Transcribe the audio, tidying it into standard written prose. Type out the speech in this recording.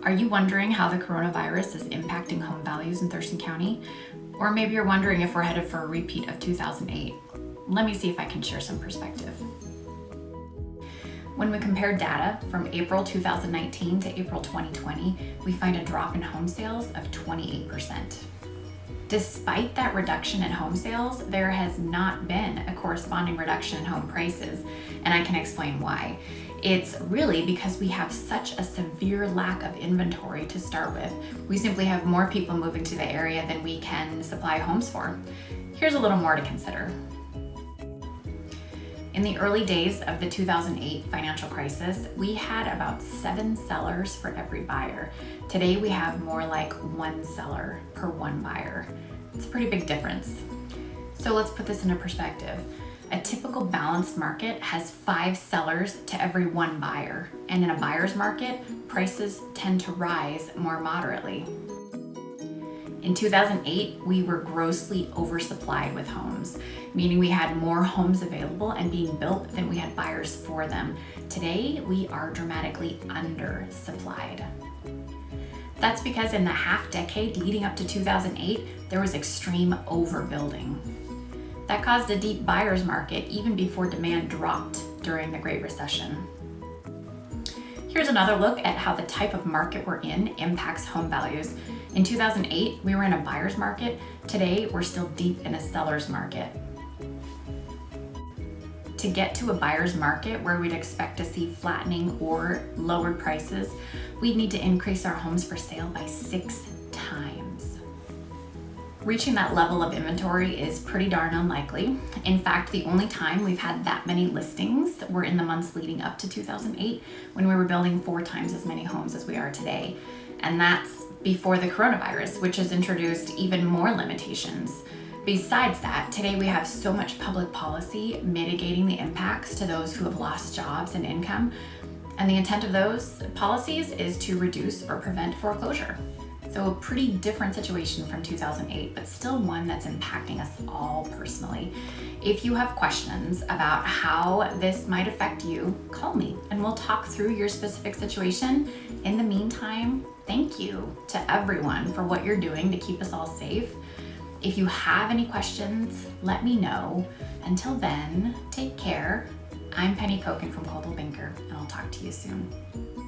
Are you wondering how the coronavirus is impacting home values in Thurston County? Or maybe you're wondering if we're headed for a repeat of 2008. Let me see if I can share some perspective. When we compare data from April 2019 to April 2020, we find a drop in home sales of 28%. Despite that reduction in home sales, there has not been a corresponding reduction in home prices, and I can explain why. It's really because we have such a severe lack of inventory to start with. We simply have more people moving to the area than we can supply homes for. Here's a little more to consider. In the early days of the 2008 financial crisis, we had about 7 sellers for every buyer. Today we have more like 1 seller per 1 buyer. It's a pretty big difference. So let's put this into perspective. A typical balanced market has 5 sellers to every 1 buyer, and in a buyer's market, prices tend to rise more moderately. In 2008, we were grossly oversupplied with homes, meaning we had more homes available and being built than we had buyers for them. Today, we are dramatically undersupplied. That's because in the half decade leading up to 2008, there was extreme overbuilding. That caused a deep buyer's market even before demand dropped during the Great Recession. Here's another look at how the type of market we're in impacts home values. In 2008, we were in a buyer's market. Today, we're still deep in a seller's market. To get to a buyer's market where we'd expect to see flattening or lowered prices, we'd need to increase our homes for sale by 6 times. Reaching that level of inventory is pretty darn unlikely. In fact, the only time we've had that many listings were in the months leading up to 2008 when we were building 4 times as many homes as we are today. And that's before the coronavirus, which has introduced even more limitations. Besides that, today we have so much public policy mitigating the impacts to those who have lost jobs and income. And the intent of those policies is to reduce or prevent foreclosure. So a pretty different situation from 2008, but still one that's impacting us all personally. If you have questions about how this might affect you, call me and we'll talk through your specific situation. In the meantime, thank you to everyone for what you're doing to keep us all safe. If you have any questions, let me know. Until then, take care. I'm Penny Koken from Coldwell Banker, and I'll talk to you soon.